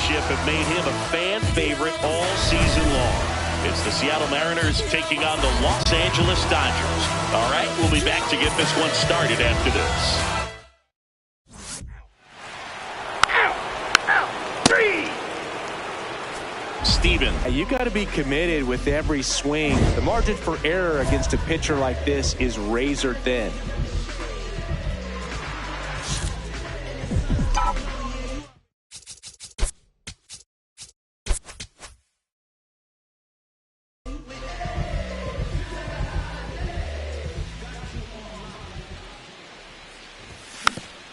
leadership have made him a fan favorite all season long. It's the Seattle Mariners taking on the Los Angeles Dodgers. All right, we'll be back to get this one started after this. Stevens. You got to be committed with every swing. The margin for error against a pitcher like this is razor thin.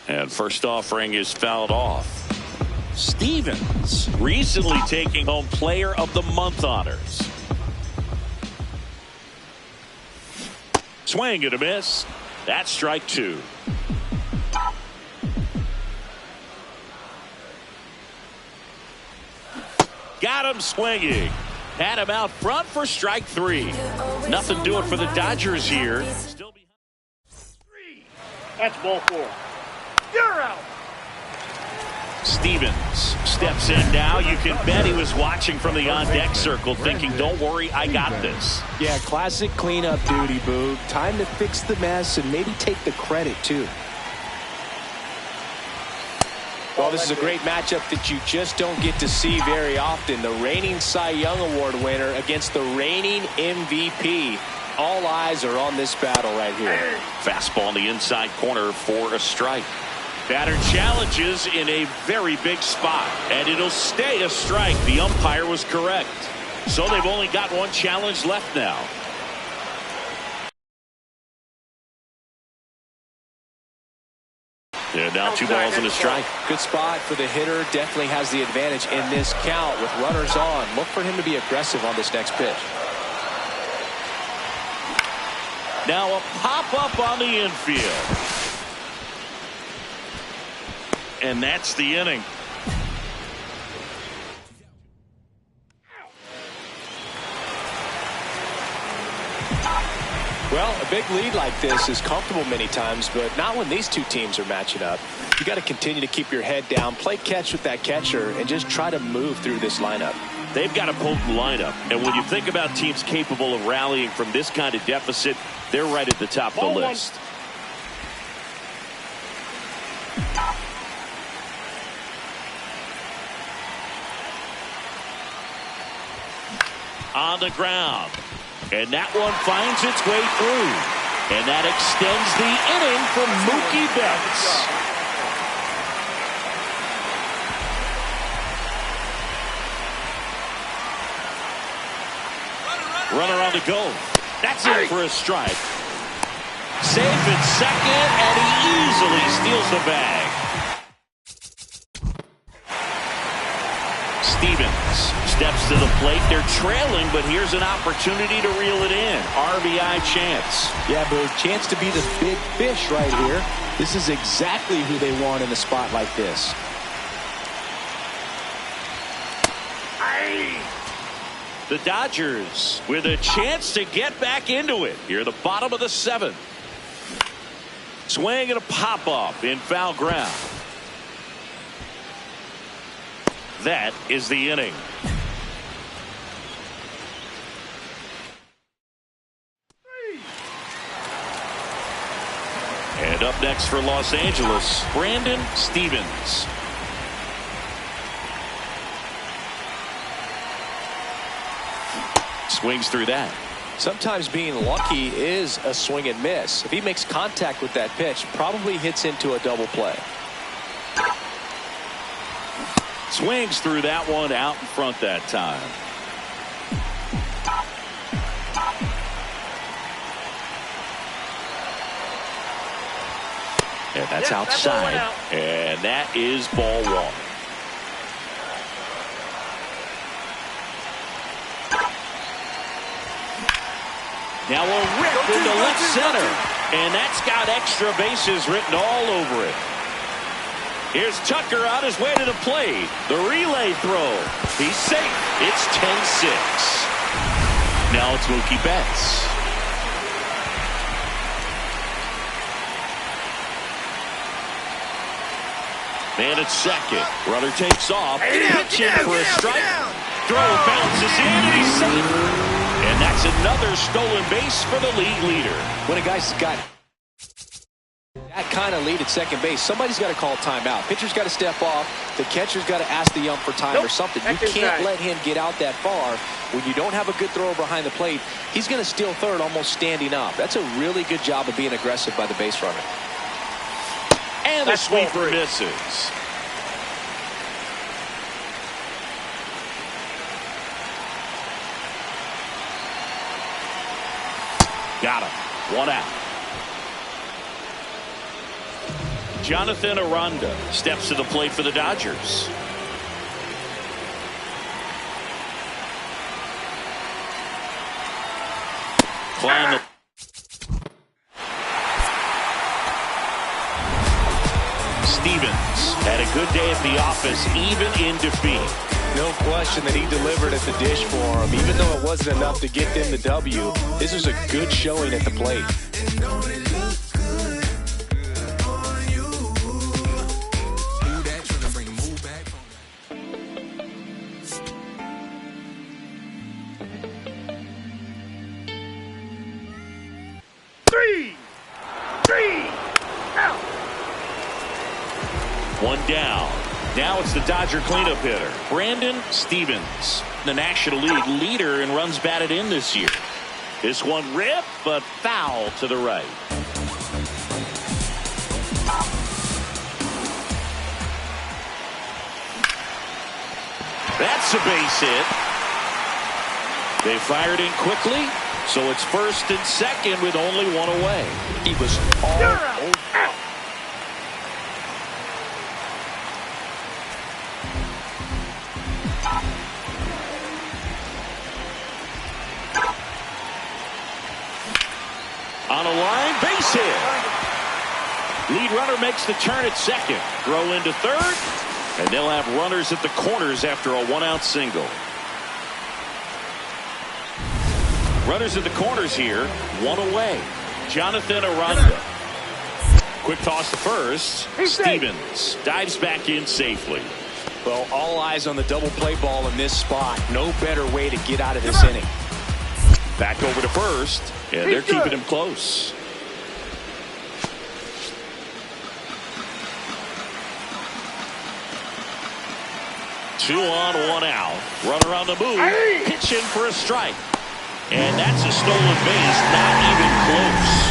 And first offering is fouled off. Stevens recently taking home Player of the Month honors. Swing and a miss. That's strike two. Got him swinging. Had him out front for strike three. Nothing doing for the Dodgers here. Still behind. That's ball four. You're out. Stevens steps in now. You can bet he was watching from the on-deck circle thinking, don't worry, I got this. Yeah, classic cleanup duty, Boog. Time to fix the mess and maybe take the credit, too. Well, this is a great matchup that you just don't get to see very often. The reigning Cy Young Award winner against the reigning MVP. All eyes are on this battle right here. Fastball in the inside corner for a strike. Batter challenges in a very big spot, and it'll stay a strike. The umpire was correct. So they've only got one challenge left now. Yeah, now 2 balls and a strike. Good spot for the hitter. Definitely has the advantage in this count with runners on. Look for him to be aggressive on this next pitch. Now a pop-up on the infield. And that's the inning. Well, a big lead like this is comfortable many times, but not when these two teams are matching up. You got to continue to keep your head down, play catch with that catcher, and just try to move through this lineup. They've got a potent lineup, and when you think about teams capable of rallying from this kind of deficit, they're right at the top of the list. On the ground, and that one finds its way through, and that extends the inning for Mookie Betts. Runner on the go. That's in for a strike. Safe at second, and he easily steals the bag. Stevens steps to the plate. They're trailing, but here's an opportunity to reel it in. RBI chance. Yeah, but chance to be the big fish right here. This is exactly who they want in a spot like this. The Dodgers with a chance to get back into it. Here, the bottom of the 7th. Swing and a pop-up in foul ground. That is the inning. And up next for Los Angeles, Brandon Stevens. Swings through that. Sometimes being lucky is a swing and miss. If he makes contact with that pitch, probably hits into a double play. Swings through that one out in front that time. And that's outside. And that is ball one. Now a rip into left center. And that's got extra bases written all over it. Here's Tucker on his way to the plate. The relay throw. He's safe. It's 10-6. Now it's Mookie Betts. Man at second. Runner takes off. Pitch in for a strike. Throw bounces in, and he's safe. And that's another stolen base for the league leader. When a guy's got that kind of lead at second base, somebody's got to call timeout. Pitcher's got to step off. The catcher's got to ask the ump for time or something. You can't let him get out that far. When you don't have a good thrower behind the plate, he's going to steal third almost standing up. That's a really good job of being aggressive by the base runner. And the sweeper misses. Got him. One out. Jonathan Aranda steps to the plate for the Dodgers. Climb the Stevens had a good day at the office, even in defeat. No question that he delivered at the dish for him. Even though it wasn't enough to get them the W, this was a good showing at the plate. One down. Now it's the Dodger cleanup hitter, Brandon Stevens, the National League leader in runs batted in this year. This one ripped, but foul to the right. That's a base hit. They fired in quickly, so it's first and second with only one away. He was all over. On a line, base hit. Lead runner makes the turn at second. Throw into third, and they'll have runners at the corners after a one-out single. Runners at the corners here, one away. Jonathan Aranda. Quick toss to first. Stevens dives back in safely. Well, all eyes on the double play ball in this spot. No better way to get out of this inning. Back over to first, and they're keeping him close. Two on, one out. Runner on the move. Pitching for a strike. And that's a stolen base, not even close.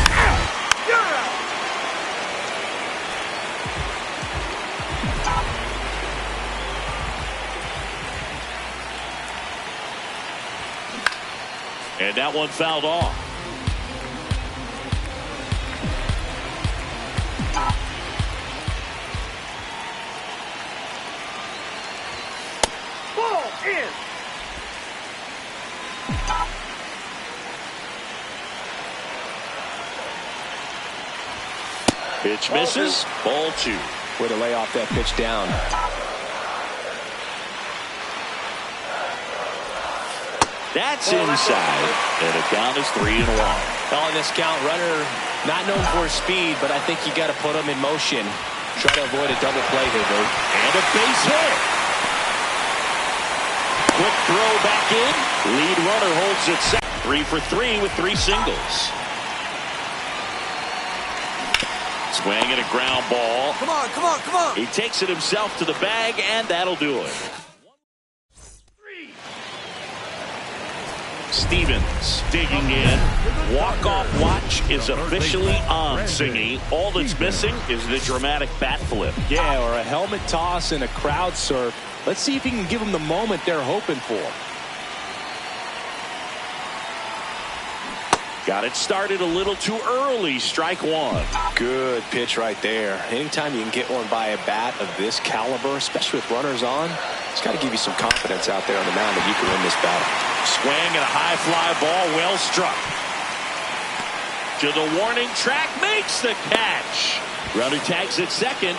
And that one fouled off. Ball in. Pitch misses. Ball two. Way to lay off that pitch down. That's inside, and the count is 3-1. On this count, runner not known for his speed, but I think you got to put him in motion. Try to avoid a double play here, Bert. And a base hit. Quick throw back in. Lead runner holds it second. 3 for 3 with 3 singles. Swing and a ground ball. Come on, come on, come on. He takes it himself to the bag, and that'll do it. Stevens digging in. Walk-off watch is officially on, Singy. All that's missing is the dramatic bat flip. Yeah, or a helmet toss and a crowd surf. Let's see if he can give them the moment they're hoping for. Got it started a little too early. Strike one. Good pitch right there. Anytime you can get one by a bat of this caliber, especially with runners on, it's got to give you some confidence out there on the mound that you can win this battle. Swing and a high fly ball, well struck. To the warning track, makes the catch. Runner tags at second.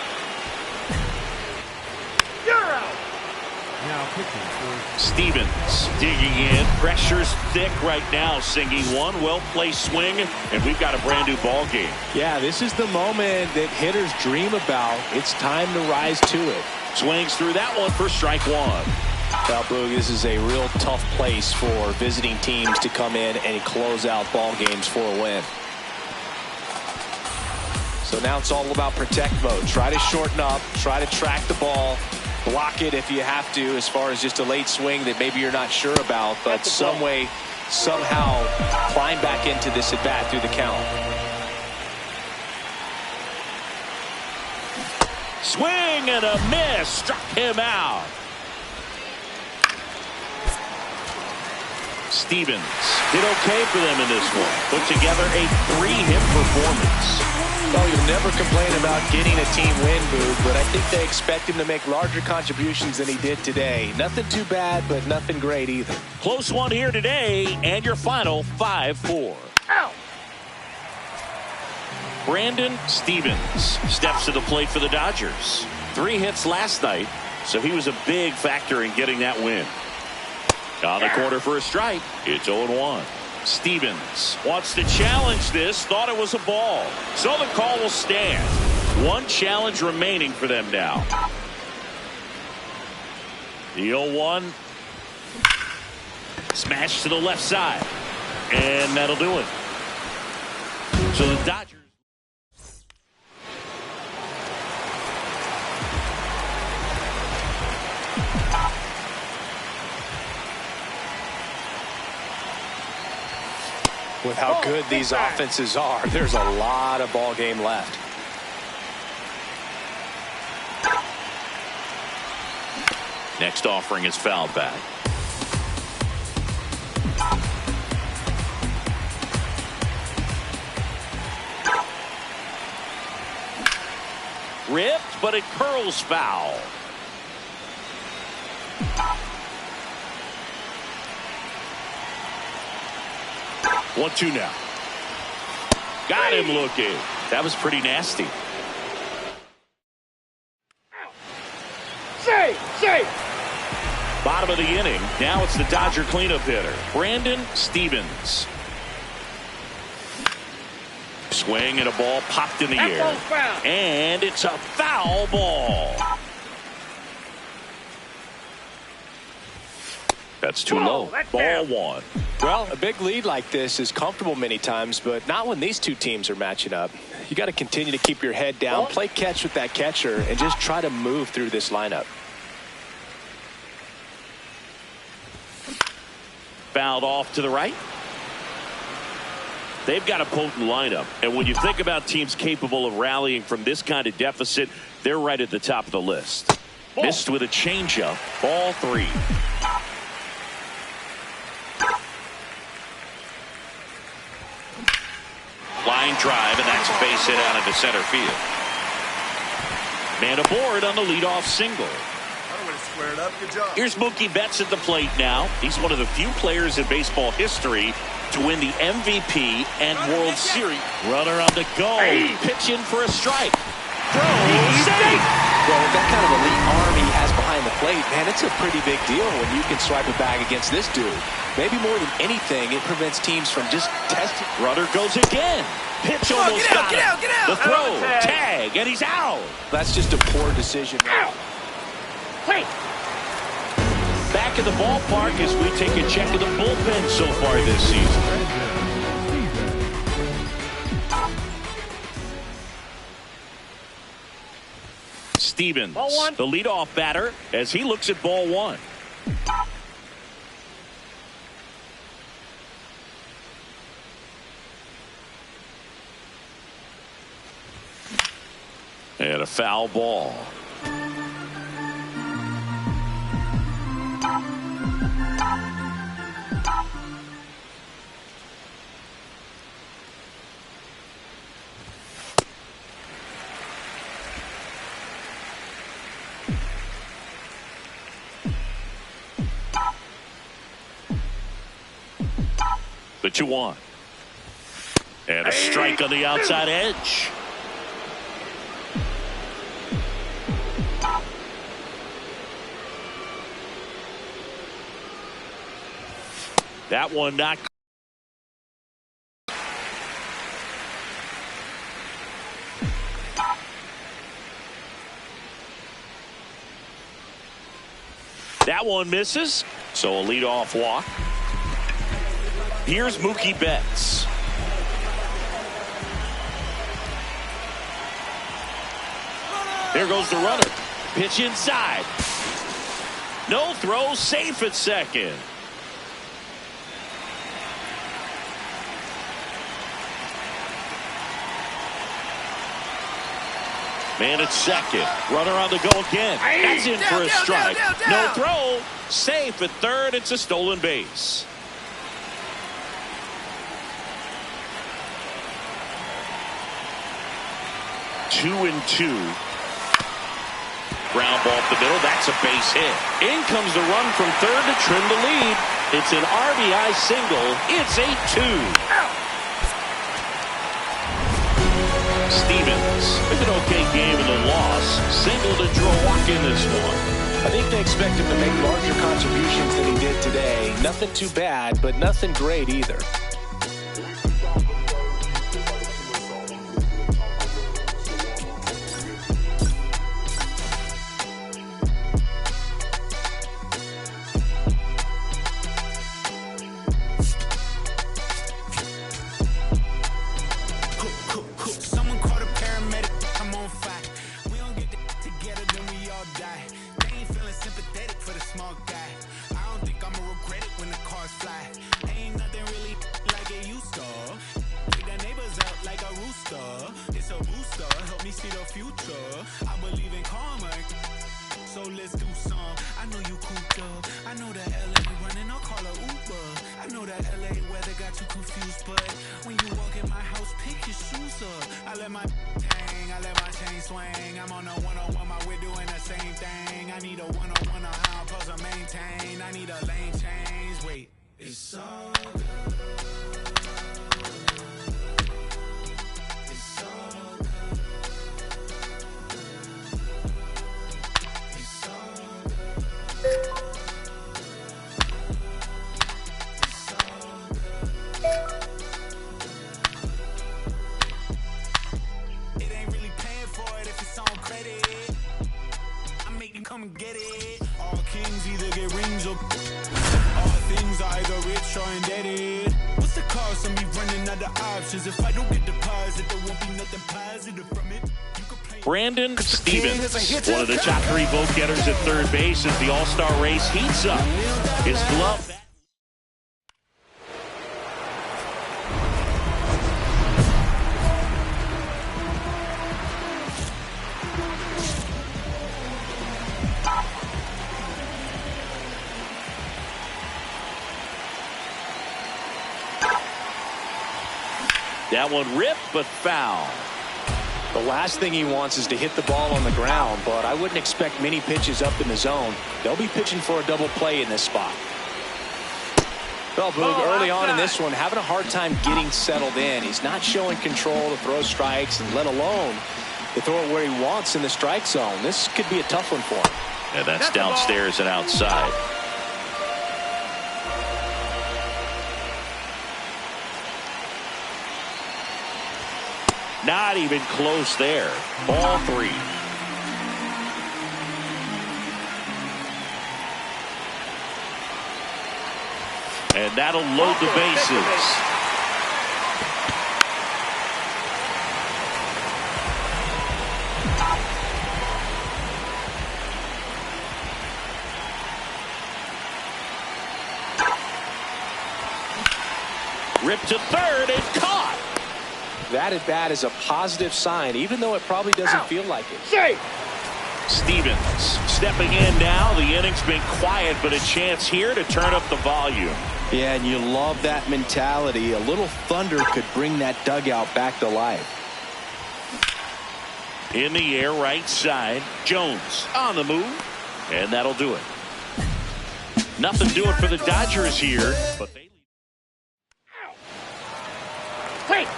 You're out. Now pitching for Stevens digging in. Pressure's thick right now. Singing one well-placed swing, and we've got a brand new ball game. Yeah, this is the moment that hitters dream about. It's time to rise to it. Swings through that one for strike one. Well, Boog, this is a real tough place for visiting teams to come in and close out ball games for a win. So now it's all about protect mode. Try to shorten up, try to track the ball, block it if you have to, as far as just a late swing that maybe you're not sure about, but some way, somehow climb back into this at bat through the count. Swing and a miss. Struck him out. Stevens did okay for them in this one. Put together a 3-hit performance. Well, you'll never complain about getting a team win, Boog, but I think they expect him to make larger contributions than he did today. Nothing too bad, but nothing great either. Close one here today, and your final 5-4. Out. Brandon Stevens steps to the plate for the Dodgers. 3 hits last night, so he was a big factor in getting that win. On the corner for a strike. It's 0-1. Stevens wants to challenge this. Thought it was a ball. So the call will stand. One challenge remaining for them now. The 0-1. Smash to the left side. And that'll do it. So the Dodgers. With how good these offenses are, there's a lot of ball game left. Next offering is fouled back. Ripped, but it curls foul. One, two now. Got him looking. That was pretty nasty. Safe. Bottom of the inning. Now it's the Dodger cleanup hitter, Brandon Stevens. Swing and a ball popped in the air. And it's a foul ball. That's too low. Ball one. Well, a big lead like this is comfortable many times, but not when these two teams are matching up. You got to continue to keep your head down, play catch with that catcher, and just try to move through this lineup. Fouled off to the right. They've got a potent lineup, and when you think about teams capable of rallying from this kind of deficit, they're right at the top of the list. Missed with a changeup. Ball 3. Line drive, and that's a base hit out into center field. Man aboard on the leadoff single. Square it up. Good job. Here's Mookie Betts at the plate now. He's one of the few players in baseball history to win the MVP and World Series. Runner on the go. Pitch in for a strike. Throw. Safe. Well, with that kind of elite arm he has behind the plate, man, it's a pretty big deal when you can swipe a bag against this dude. Maybe more than anything, it prevents teams from just testing. Runner goes again. Pitch almost got him. Get out. The throw. Tag. And he's out. That's just a poor decision. Hey. Back in the ballpark as we take a check of the bullpen so far this season. Stevens, the leadoff batter, as he looks at ball 1. And a foul ball. The 2-1. And a strike on the outside edge. That one not. That one misses, so a leadoff walk. Here's Mookie Betts. There goes the runner. Pitch inside. No throw, safe at second. Man at second. Runner on the go again. That's in for a strike. No throw. Safe at third. It's a stolen base. Two and two. Ground ball up the middle. That's a base hit. In comes the run from third to trim the lead. It's an RBI single. It's 8-2. Stevens with an okay game in the loss. Single to draw a walk in this one. I think they expect him to make larger contributions than he did today. Nothing too bad, but nothing great either. Brandon Stevens, one of the top 3 vote getters at third base as the All-Star race heats up. His glove. That one ripped, but foul. The last thing he wants is to hit the ball on the ground, but I wouldn't expect many pitches up in the zone. They'll be pitching for a double play in this spot. Well, Boog, early on in this one, having a hard time getting settled in. He's not showing control to throw strikes, and let alone to throw it where he wants in the strike zone. This could be a tough one for him. And that's downstairs and outside. Not even close there. Ball 3. And that'll load the bases. Ripped to third and caught. That at bat is a positive sign, even though it probably doesn't feel like it. Safe. Stevens stepping in now. The inning's been quiet, but a chance here to turn up the volume. Yeah, and you love that mentality. A little thunder could bring that dugout back to life. In the air, right side. Jones on the move, and that'll do it. Nothing doing for the Dodgers here, but they. Wait.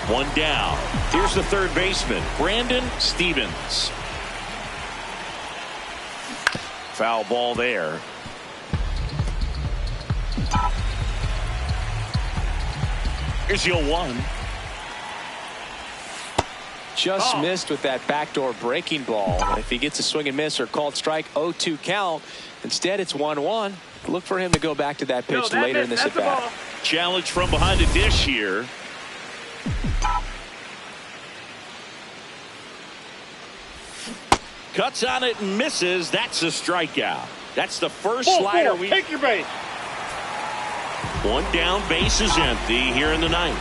One down. Here's the third baseman, Brandon Stevens. Foul ball there. Here's your 1. Just missed with that backdoor breaking ball. If he gets a swing and miss or called strike, 0-2 count. Instead, it's 1-1. Look for him to go back to that pitch later in this at bat. Challenge from behind the dish here. Cuts on it and misses. That's a strikeout. That's the first slider we take your base. One down, base is empty here in the ninth.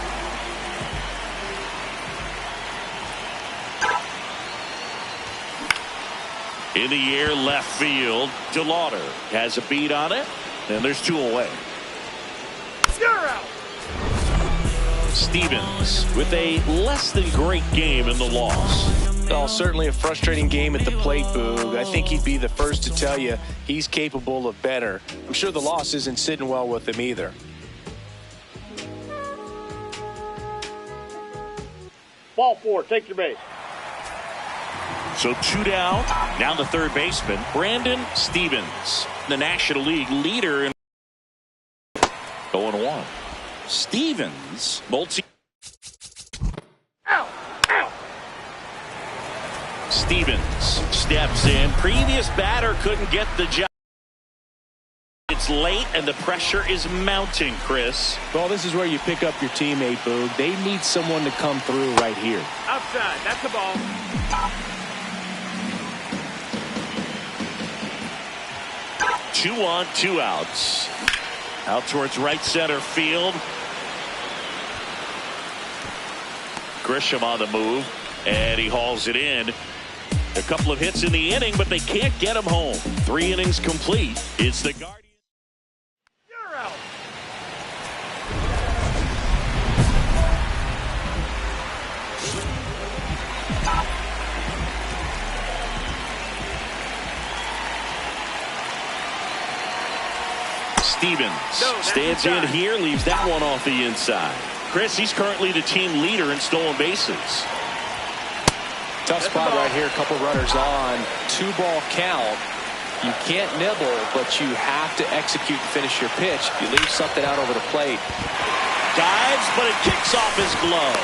In the air, left field. DeLauder has a beat on it, and there's 2 away. You're out. Stevens with a less than great game in the loss. Well, certainly a frustrating game at the plate, Boog. I think he'd be the first to tell you he's capable of better. I'm sure the loss isn't sitting well with him either. Ball 4, take your base. So 2 down. Now the third baseman, Brandon Stevens, the National League leader in 0-1. Stevens, Ow! Ow! Stevens steps in. Previous batter couldn't get the job. It's late and the pressure is mounting, Chris. Well, this is where you pick up your teammate, Boog. They need someone to come through right here. Outside, that's the ball. 2 on, 2 outs. Out towards right center field. Grisham on the move, and he hauls it in. A couple of hits in the inning, but they can't get him home. 3 innings complete. It's the Guardians. You're out. Stevens stands in here, leaves that one off the inside. Chris, he's currently the team leader in stolen bases. Tough spot right here. A couple runners on. 2-ball count. You can't nibble, but you have to execute and finish your pitch. You leave something out over the plate. Dives, but it kicks off his glove.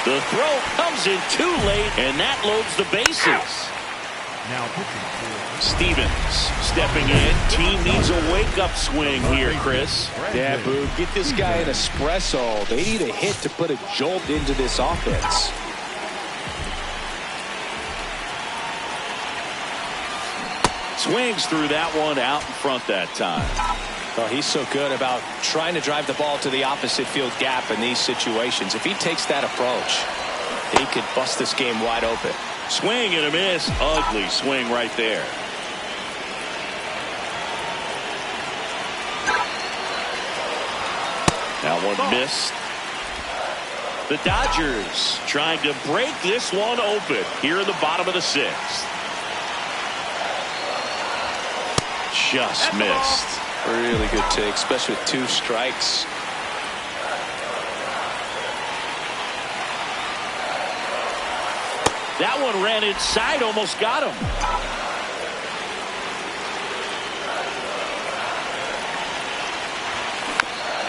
The throw comes in too late, and that loads the bases. Now pitching. Stevens stepping in. Team needs a wake-up swing here, Chris. Yeah, Boo, get this guy an espresso. They need a hit to put a jolt into this offense. Swings through that one, out in front that time. Oh, he's so good about trying to drive the ball to the opposite field gap in these situations. If he takes that approach, he could bust this game wide open. Swing and a miss. Ugly swing right there. That one missed. The Dodgers trying to break this one open here in the bottom of the 6th. Just missed. Really good take, especially with 2 strikes. That one ran inside, almost got him.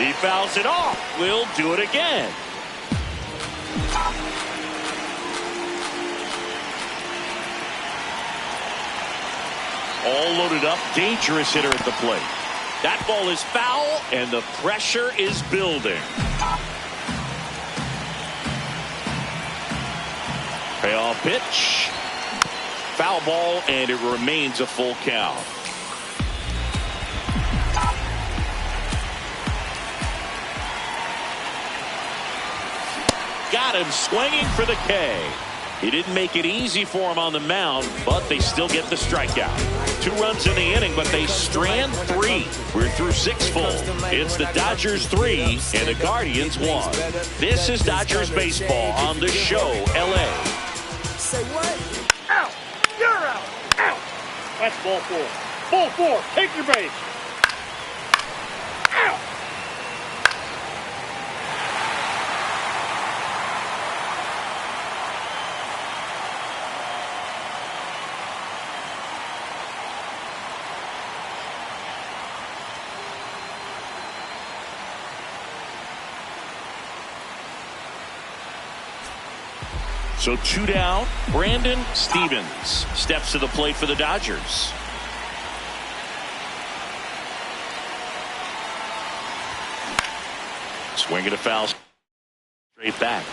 He fouls it off. We'll do it again. All loaded up, dangerous hitter at the plate. That ball is foul, and the pressure is building. Payoff pitch. Foul ball, and it remains a full count. Got him swinging for the K. He didn't make it easy for him on the mound, but they still get the strikeout. 2 runs in the inning, but they strand 3. We're through 6 full. It's the Dodgers 3 and the Guardians 1. This is Dodgers baseball on the show, LA. Say what? Out. You're out. Out. That's ball 4. Ball 4. Take your base. Out. So 2 down. Brandon Stevens steps to the plate for the Dodgers. Swing and a foul. Straight back.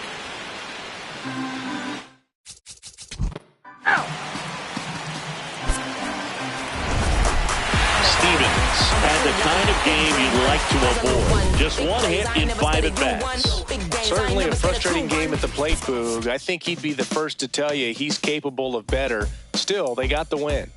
Stevens had the kind of game you'd like to avoid. Just 1 hit in 5 at-bats. Certainly a frustrating game at the plate, Boog. I think he'd be the first to tell you he's capable of better. Still, they got the win.